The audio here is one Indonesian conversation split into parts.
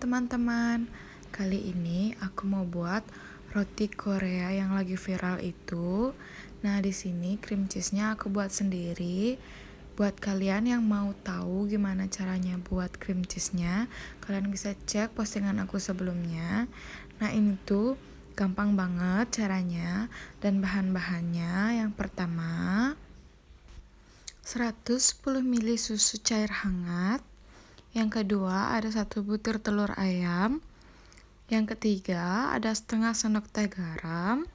teman-teman. Kali ini aku mau buat roti Korea yang lagi viral itu. Nah, di sini cream cheese-nya aku buat sendiri. Buat kalian yang mau tahu gimana caranya buat cream cheese-nya, kalian bisa cek postingan aku sebelumnya. Nah, ini tuh gampang banget caranya dan bahan-bahannya. Yang pertama, 110 ml susu cair hangat. Yang kedua, ada 1 butir telur ayam. Yang ketiga, ada setengah sendok teh garam.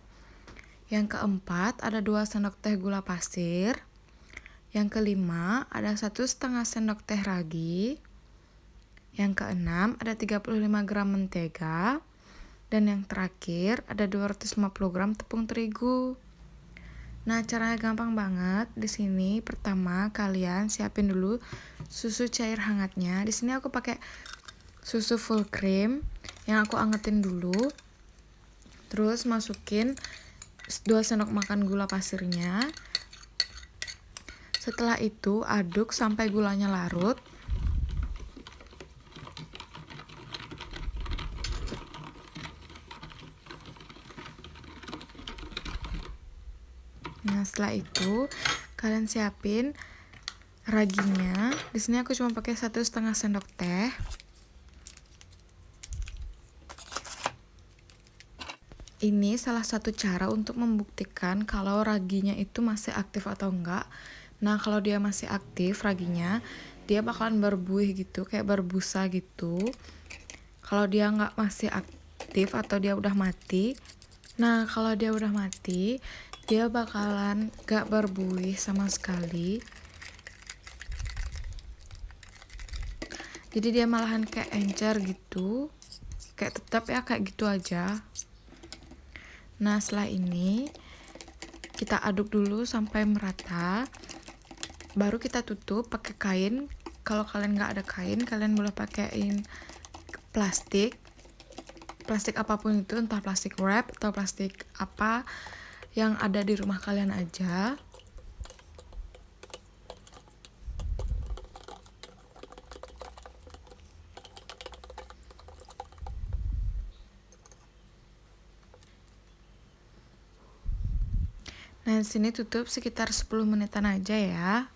Yang keempat, ada 2 sendok teh gula pasir. Yang kelima, ada 1,5 sendok teh ragi. Yang keenam, ada 35 gram mentega. Dan yang terakhir, ada 250 gram tepung terigu. Nah, caranya gampang banget. Di sini pertama kalian siapin dulu susu cair hangatnya. Di sini aku pakai susu full cream yang aku angetin dulu. Terus masukin 2 sendok makan gula pasirnya. Setelah itu aduk sampai gulanya larut. Nah, setelah itu kalian siapin raginya. Di sini aku cuma pakai 1,5 sendok teh. Ini salah satu cara untuk membuktikan kalau raginya itu masih aktif atau enggak. Nah, kalau dia masih aktif raginya, dia bakalan berbuih gitu, kayak berbusa gitu. Kalau dia nggak masih aktif atau dia udah mati, nah kalau dia udah mati, dia bakalan nggak berbuih sama sekali. Jadi dia malahan kayak encer gitu, kayak tetap ya kayak gitu aja. Nah, setelah ini kita aduk dulu sampai merata. Baru kita tutup pakai kain. Kalau kalian nggak ada kain, kalian boleh pakaiin plastik apapun itu, entah plastik wrap atau plastik apa yang ada di rumah kalian aja. Nah, di sini tutup sekitar 10 menitan aja ya.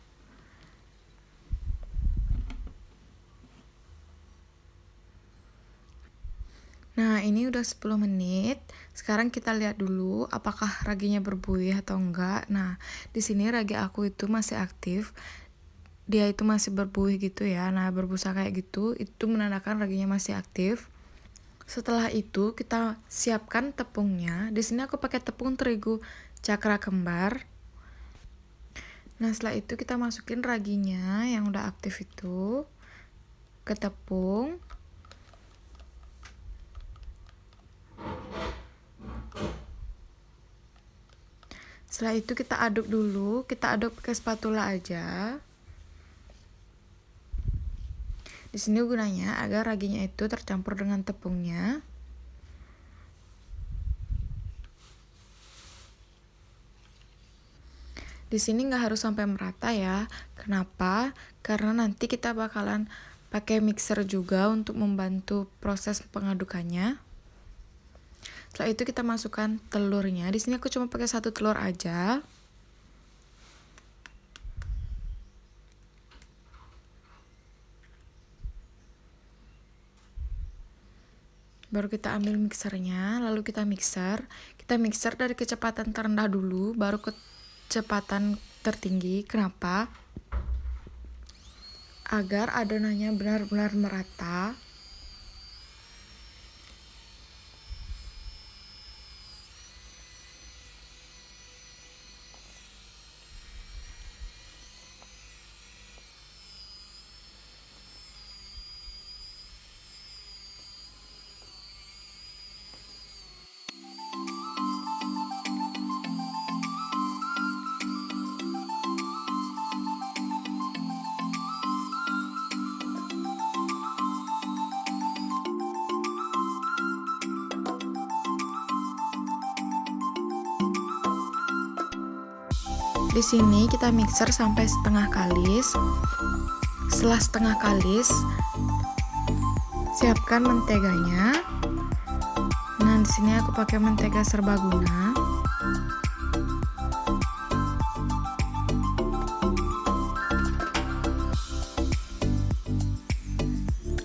Nah, ini udah 10 menit. Sekarang kita lihat dulu apakah raginya berbuih atau enggak. Nah, di sini ragi aku itu masih aktif. Dia itu masih berbuih gitu ya. Nah, berbusa kayak gitu, itu menandakan raginya masih aktif. Setelah itu kita siapkan tepungnya. Di sini aku pakai tepung terigu cakra kembar. Nah, setelah itu kita masukin raginya yang udah aktif itu ke tepung. Setelah itu kita aduk dulu, kita aduk pakai spatula aja. Di sini gunanya agar raginya itu tercampur dengan tepungnya. Di sini nggak harus sampai merata ya. Kenapa? Karena nanti kita bakalan pakai mixer juga untuk membantu proses pengadukannya. Setelah itu kita masukkan telurnya. Di sini aku cuma pakai 1 telur aja. Baru kita ambil mixernya, lalu kita mixer. Kita mixer dari kecepatan terendah dulu, baru kecepatan tertinggi. Kenapa? Agar adonannya benar-benar merata. Di sini kita mixer sampai setengah kalis. Setelah setengah kalis, Siapkan menteganya. Nah, di sini aku pakai mentega serbaguna.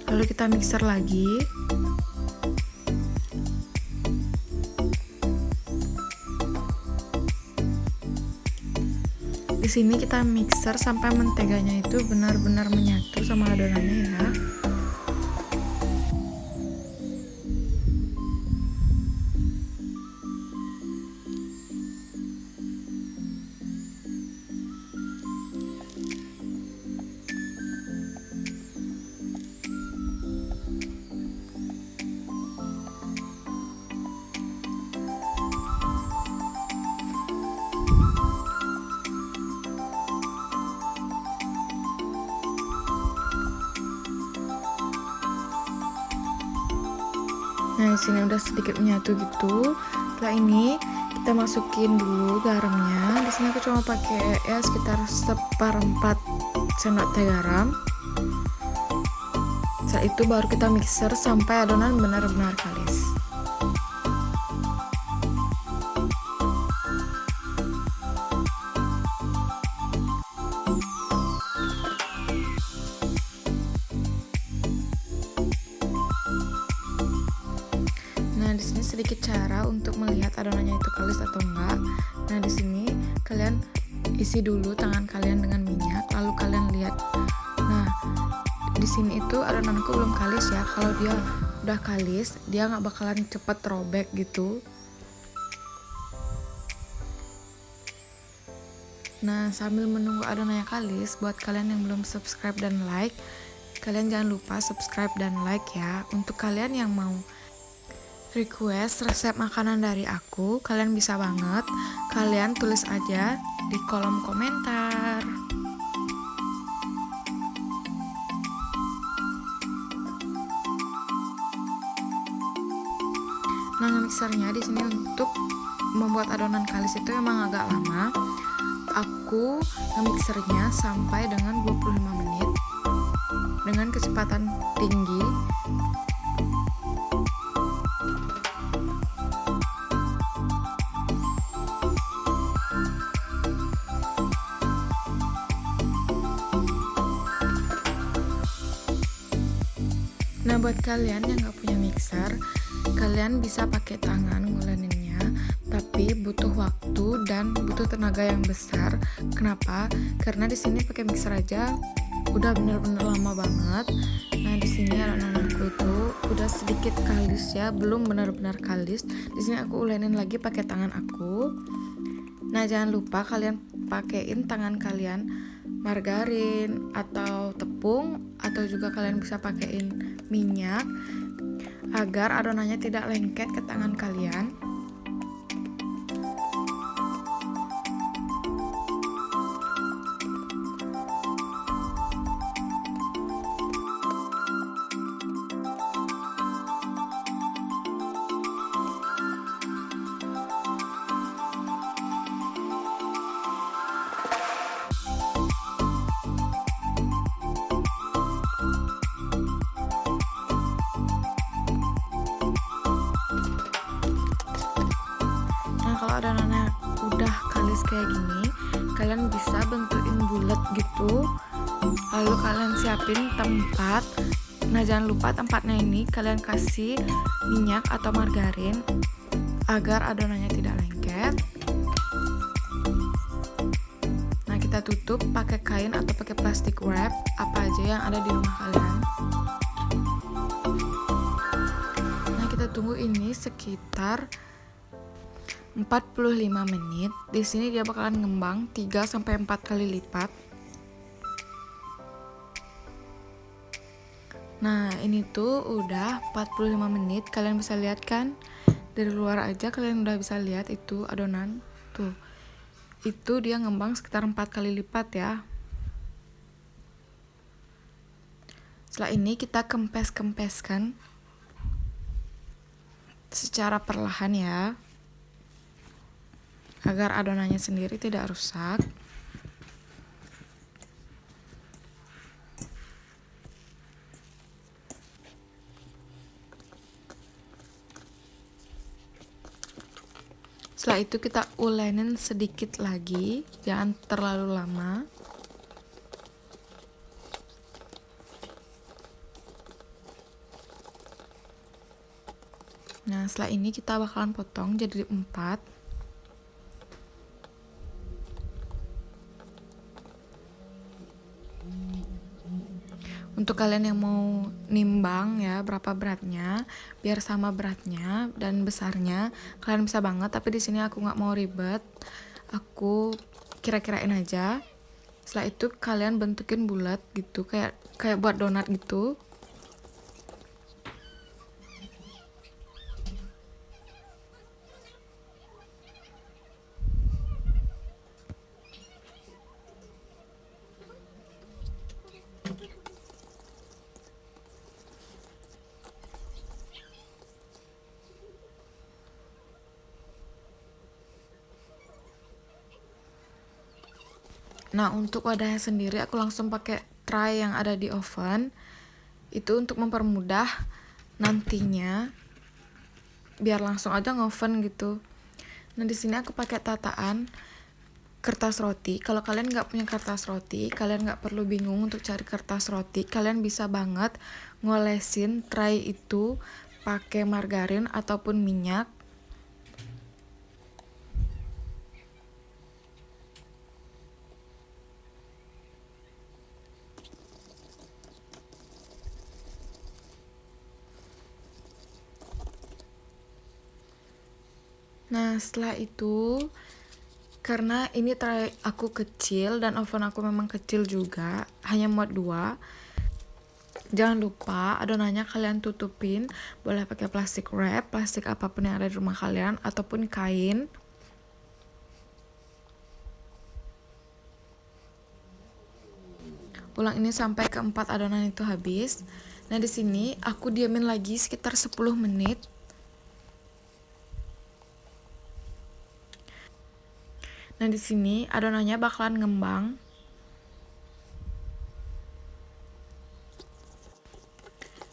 Lalu kita mixer lagi. Di sini kita mixer sampai menteganya itu benar-benar menyatu sama adonannya ya. Nah, di sini udah sedikit menyatu gitu. Setelah ini kita masukin dulu garamnya. Di sini aku cuma pakai ya sekitar 1/4 sendok teh garam. Setelah itu baru kita mixer sampai adonan benar-benar kalis. Nah, di sini sedikit cara untuk melihat adonannya itu kalis atau enggak. Nah, di sini kalian isi dulu tangan kalian dengan minyak, lalu kalian lihat. Nah, di sini itu adonanku belum kalis ya. Kalau dia udah kalis, dia nggak bakalan cepet robek gitu. Nah, sambil menunggu adonannya kalis, buat kalian yang belum subscribe dan like, kalian jangan lupa subscribe dan like ya. Untuk kalian yang mau request resep makanan dari aku, kalian bisa banget. Kalian tulis aja di kolom komentar. Nah, mixernya di sini untuk membuat adonan kalis itu emang agak lama. Aku mixernya sampai dengan 25 menit dengan kecepatan tinggi. Nah, buat kalian yang nggak punya mixer, kalian bisa pakai tangan nguleninnya, tapi butuh waktu dan butuh tenaga yang besar. Kenapa? Karena di sini pakai mixer aja udah bener-bener lama banget. Nah, di sini adonanku itu udah sedikit kalis ya, belum benar-benar kalis. Di sini aku ulenin lagi pakai tangan aku. Nah, jangan lupa kalian pakein tangan kalian margarin atau tepung, atau juga kalian bisa pakein minyak agar adonannya tidak lengket ke tangan kalian. Kalau adonannya udah kalis kayak gini, kalian bisa bentukin bulat gitu, lalu kalian siapin tempat. Nah, jangan lupa tempatnya ini kalian kasih minyak atau margarin agar adonannya tidak lengket. Nah, kita tutup pakai kain atau pakai plastic wrap, apa aja yang ada di rumah kalian. Nah, kita tunggu ini sekitar 45 menit. Di sini dia bakalan ngembang 3 sampai 4 kali lipat. Nah, ini tuh udah 45 menit. Kalian bisa lihat kan? Dari luar aja kalian udah bisa lihat itu adonan. Tuh. Itu dia ngembang sekitar 4 kali lipat ya. Setelah ini kita kempes-kempeskan secara perlahan ya, agar adonannya sendiri tidak rusak. Setelah itu kita ulenin sedikit lagi, jangan terlalu lama. Nah, setelah ini kita bakalan potong jadi 4. Untuk kalian yang mau nimbang ya berapa beratnya, biar sama beratnya dan besarnya, kalian bisa banget. Tapi di sini aku nggak mau ribet, aku kira-kirain aja. Setelah itu kalian bentukin bulat gitu, kayak buat donat gitu. Nah, untuk wadahnya sendiri aku langsung pakai tray yang ada di oven. Itu untuk mempermudah nantinya biar langsung aja ngoven gitu. Nah, di sini aku pakai tataan kertas roti. Kalau kalian nggak punya kertas roti, kalian nggak perlu bingung untuk cari kertas roti. Kalian bisa banget ngolesin tray itu pakai margarin ataupun minyak. Nah, setelah itu, karena ini tray aku kecil dan oven aku memang kecil juga, hanya muat 2. Jangan lupa adonannya kalian tutupin, boleh pakai plastik wrap, plastik apapun yang ada di rumah kalian, ataupun kain. Ulang ini sampai ke 4 adonan itu habis. Nah, di sini aku diamin lagi sekitar 10 menit. Nah, di sini adonannya bakalan ngembang.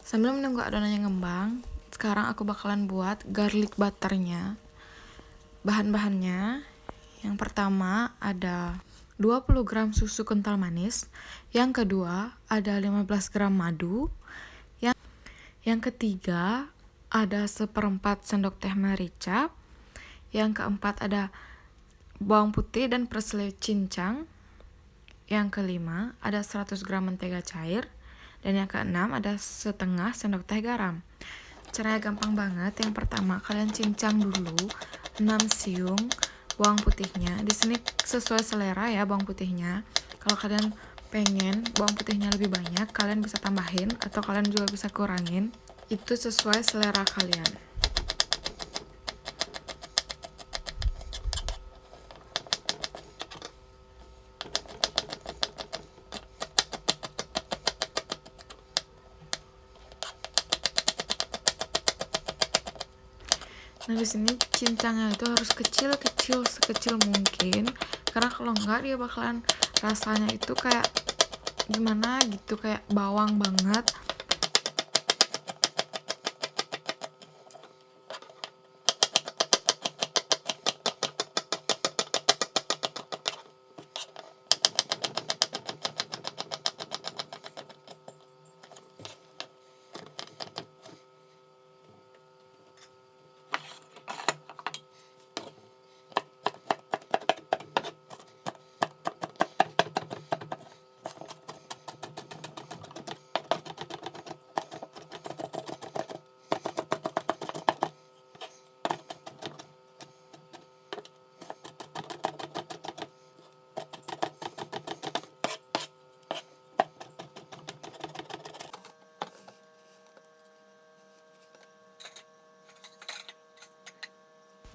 Sambil menunggu adonannya ngembang, sekarang aku bakalan buat garlic butternya. Bahan-bahannya, yang pertama ada 20 gram susu kental manis, yang kedua ada 15 gram madu, yang ketiga ada 1/4 sendok teh merica, yang keempat ada bawang putih dan perselai cincang, yang kelima ada 100 gram mentega cair, dan yang keenam ada setengah sendok teh garam. Caranya gampang banget. Yang pertama, kalian cincang dulu 6 siung bawang putihnya. Di sini sesuai selera ya bawang putihnya. Kalau kalian pengen bawang putihnya lebih banyak, kalian bisa tambahin atau kalian juga bisa kurangin. Itu sesuai selera kalian. Nah, di sini cincangnya itu harus kecil-kecil, sekecil mungkin, karena kalau enggak dia bakalan rasanya itu kayak gimana gitu, kayak bawang banget.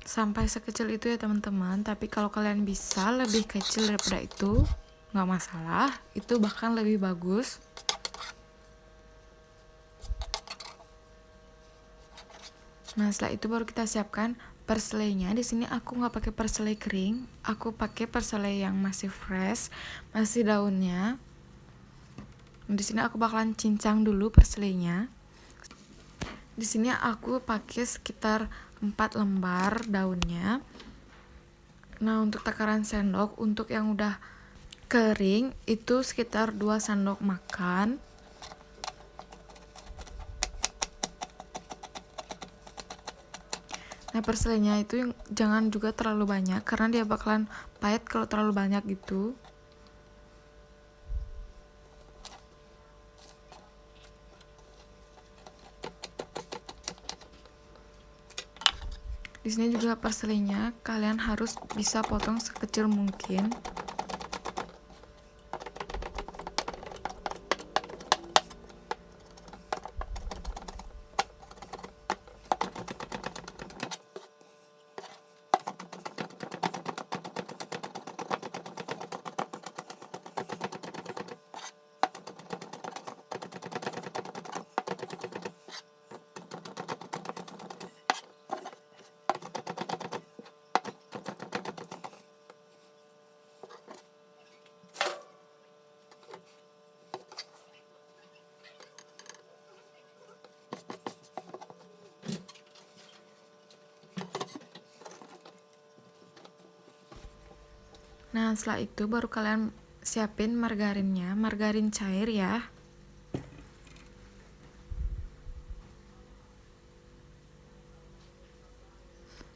Sampai sekecil itu ya teman-teman, tapi kalau kalian bisa lebih kecil daripada itu nggak masalah, itu bahkan lebih bagus. Nah, setelah itu baru kita siapkan perselainya. Di sini aku nggak pakai perselai kering, aku pakai perselai yang masih fresh, masih daunnya. Di sini aku bakalan cincang dulu perselainya. Di sini aku pakai sekitar 4 lembar daunnya. Nah, untuk takaran sendok, untuk yang udah kering itu sekitar 2 sendok makan. Nah, perselenya itu jangan juga terlalu banyak karena dia bakalan pahit kalau terlalu banyak gitu. Di sini juga perselenya kalian harus bisa potong sekecil mungkin. Nah, setelah itu baru kalian siapin margarinnya, margarin cair ya.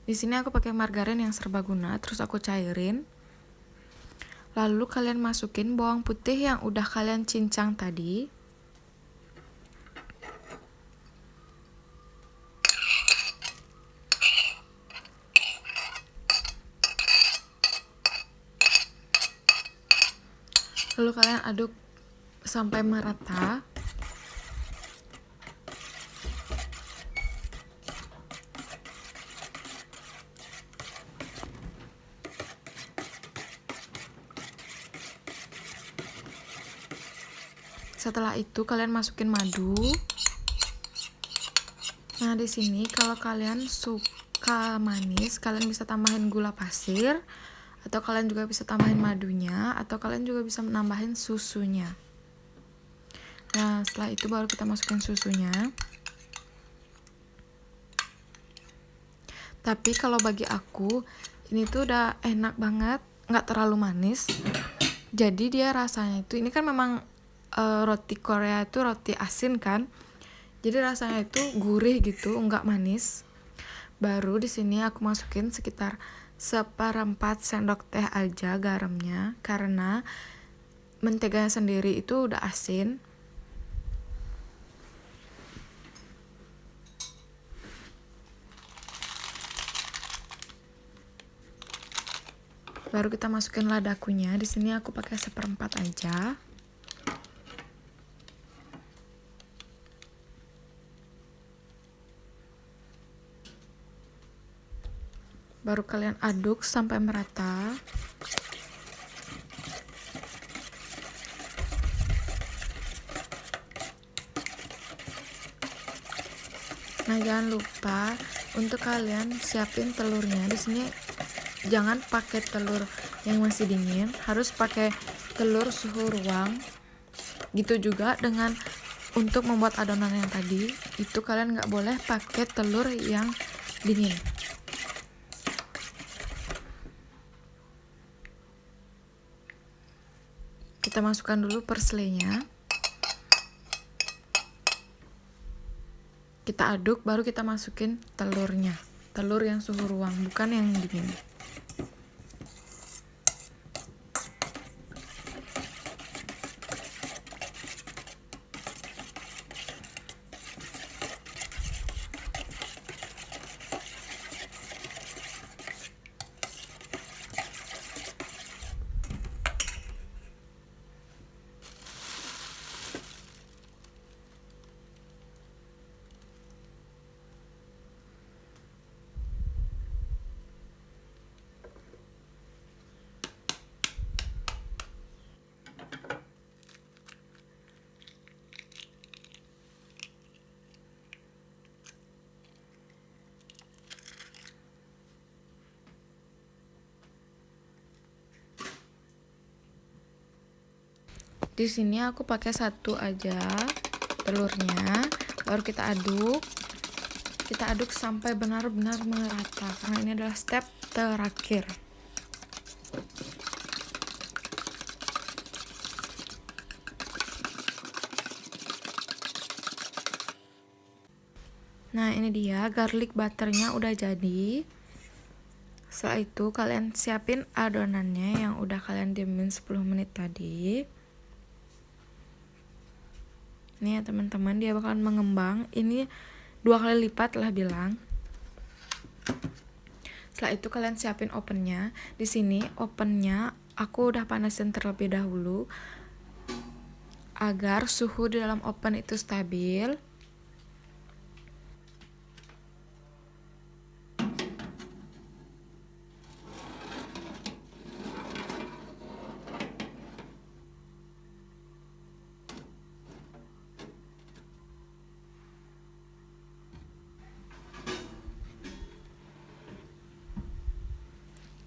Di sini aku pakai margarin yang serbaguna, terus aku cairin. Lalu kalian masukin bawang putih yang udah kalian cincang tadi. Lalu kalian aduk sampai merata. Setelah itu kalian masukin madu. Nah, di sini kalau kalian suka manis, kalian bisa tambahin gula pasir, atau kalian juga bisa tambahin madunya, atau kalian juga bisa menambahin susunya. Nah, setelah itu baru kita masukin susunya. Tapi kalau bagi aku, ini tuh udah enak banget, nggak terlalu manis. Jadi dia rasanya itu, ini kan memang roti Korea itu roti asin kan. Jadi rasanya itu gurih gitu, nggak manis. Baru di sini aku masukin sekitar 1/4 sendok teh aja garamnya, karena menteganya sendiri itu udah asin. Baru kita masukin ladakunya. Di sini aku pakai 1/4 aja. Baru kalian aduk sampai merata. Nah, jangan lupa untuk kalian siapin telurnya. Di sini jangan pakai telur yang masih dingin, harus pakai telur suhu ruang. Gitu juga dengan untuk membuat adonan yang tadi, itu kalian nggak boleh pakai telur yang dingin. Kita masukkan dulu perselenya. Kita aduk, baru kita masukin telurnya. Telur yang suhu ruang, bukan yang dingin. Di sini aku pakai 1 aja telurnya, baru kita aduk. Kita aduk sampai benar-benar merata karena ini adalah step terakhir. Nah, ini dia garlic butternya udah jadi. Setelah itu kalian siapin adonannya yang udah kalian diemin 10 menit tadi. Nih ya teman-teman, dia bakalan mengembang. Ini 2 kali lipat lah bilang. Setelah itu kalian siapin ovennya. Di sini ovennya aku udah panasin terlebih dahulu agar suhu di dalam oven itu stabil.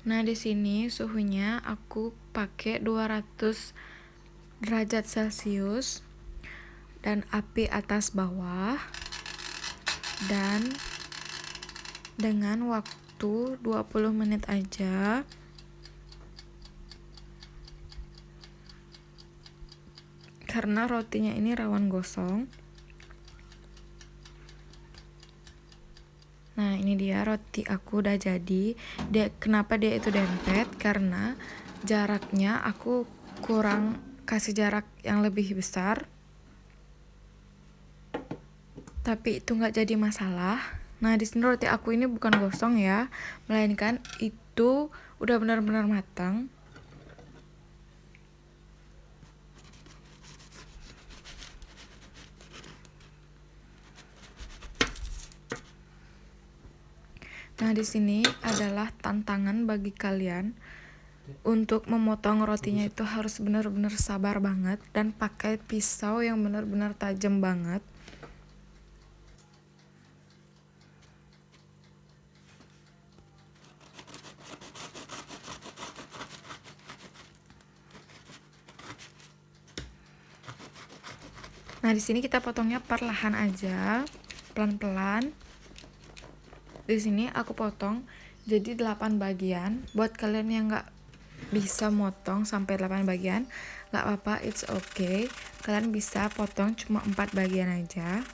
Nah, di sini suhunya aku pakai 200 derajat Celcius dan api atas bawah, dan dengan waktu 20 menit aja. Karena rotinya ini rawan gosong. Nah, ini dia roti aku udah jadi. Kenapa dia itu dempet? Karena jaraknya aku kurang kasih jarak yang lebih besar. Tapi itu nggak jadi masalah. Nah, di sini roti aku ini bukan gosong ya, melainkan itu udah benar-benar matang. Nah, di sini adalah tantangan bagi kalian untuk memotong rotinya, itu harus benar-benar sabar banget dan pakai pisau yang benar-benar tajam banget. Nah, di sini kita potongnya perlahan aja, pelan-pelan. Di sini aku potong jadi 8 bagian. Buat kalian yang nggak bisa motong sampai 8 bagian, nggak apa-apa, it's okay. Kalian bisa potong cuma 4 bagian aja.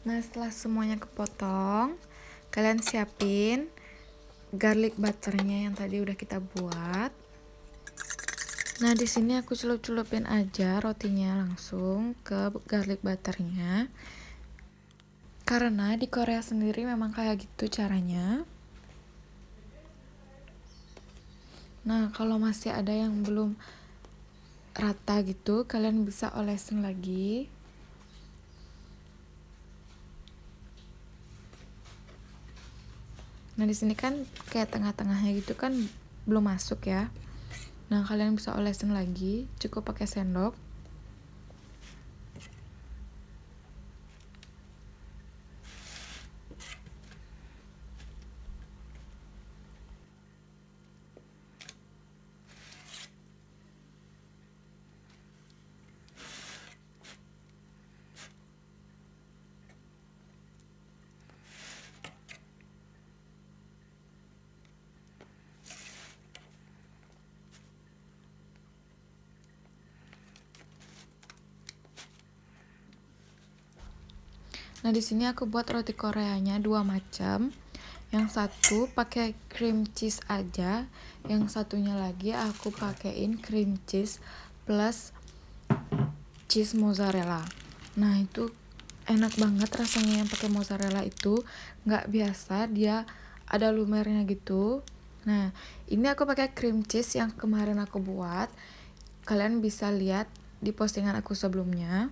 Nah, setelah semuanya kepotong, kalian siapin garlic butternya yang tadi udah kita buat. Nah, di sini aku celup-celupin aja rotinya langsung ke garlic butternya. Karena di Korea sendiri memang kayak gitu caranya. Nah, kalau masih ada yang belum rata gitu, kalian bisa olesin lagi. Nah, di sini kan kayak tengah-tengahnya gitu kan belum masuk ya. Nah, kalian bisa olesin lagi, cukup pakai sendok. Nah, di sini aku buat roti Koreanya 2 macam. Yang satu pakai cream cheese aja, yang satunya lagi aku pakein cream cheese plus cheese mozzarella. Nah, itu enak banget rasanya yang pakai mozzarella itu, nggak biasa, dia ada lumernya gitu. Nah, ini aku pakai cream cheese yang kemarin aku buat. Kalian bisa lihat di postingan aku sebelumnya.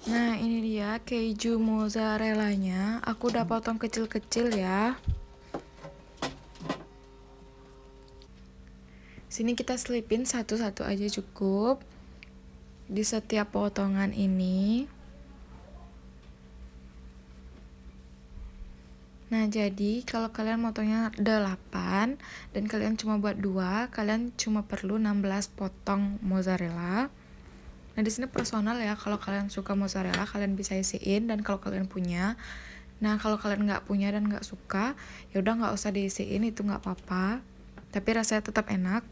Nah, ini dia keju mozzarellanya. Aku udah potong kecil-kecil ya. Sini kita selipin satu-satu aja cukup di setiap potongan ini. Nah, jadi kalau kalian motongnya 8 dan kalian cuma buat 2, kalian cuma perlu 16 potong mozzarella. Nah di sini personal ya, kalau kalian suka mozzarella kalian bisa isiin, dan kalau kalian punya. Nah kalau kalian nggak punya dan nggak suka, ya udah nggak usah diisiin, itu nggak apa-apa, tapi rasanya tetap enak.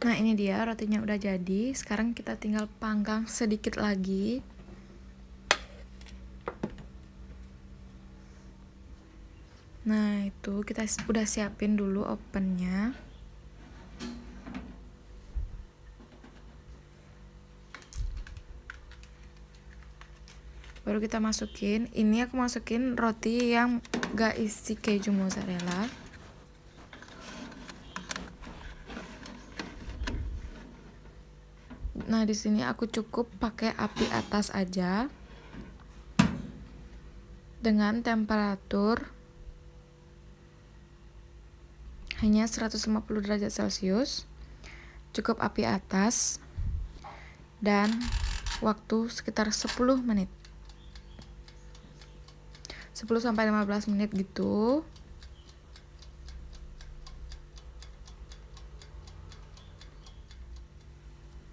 Nah ini dia rotinya udah jadi. Sekarang kita tinggal panggang sedikit lagi. Nah itu kita udah siapin dulu ovennya. Baru kita masukin. Ini aku masukin roti yang gak isi keju mozzarella. Nah di sini aku cukup pakai api atas aja dengan temperatur hanya 150 derajat Celcius. Cukup api atas dan waktu sekitar 10 menit. 10-15 menit gitu.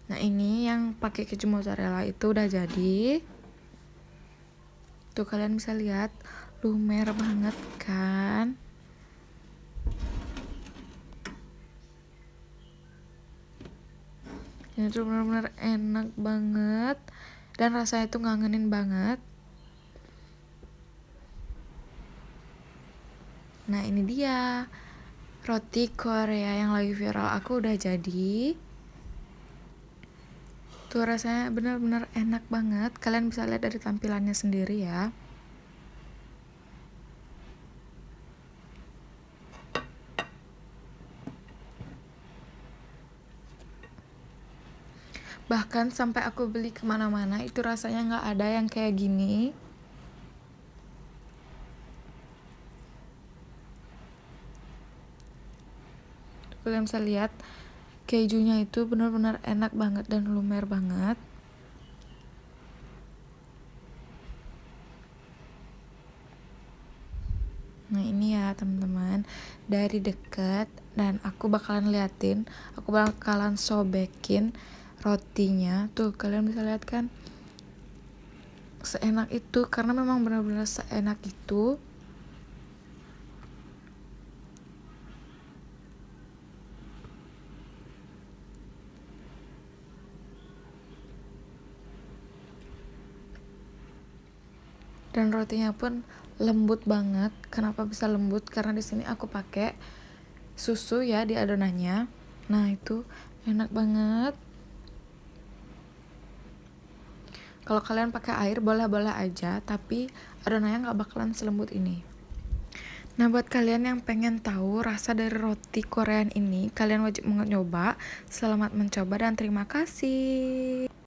Nah ini yang pakai keju mozzarella itu udah jadi. Tuh kalian bisa lihat lumer banget kan. Ini tuh bener-bener enak banget dan rasanya tuh ngangenin banget. Nah ini dia roti Korea yang lagi viral aku udah jadi. Tuh rasanya bener-bener enak banget. Kalian bisa lihat dari tampilannya sendiri ya. Bahkan sampai aku beli kemana-mana itu rasanya nggak ada yang kayak gini. Kalian bisa lihat kejunya itu benar-benar enak banget dan lumer banget. Nah ini ya teman-teman dari dekat, dan aku bakalan liatin, aku bakalan sobekin rotinya. Tuh kalian bisa lihat kan, seenak itu, karena memang benar-benar seenak itu. Dan rotinya pun lembut banget. Kenapa bisa lembut? Karena di sini aku pakai susu ya di adonannya. Nah itu enak banget. Kalau kalian pakai air boleh-boleh aja, tapi adonannya nggak bakalan selembut ini. Nah buat kalian yang pengen tahu rasa dari roti Korean ini, kalian wajib nyoba. Selamat mencoba dan terima kasih.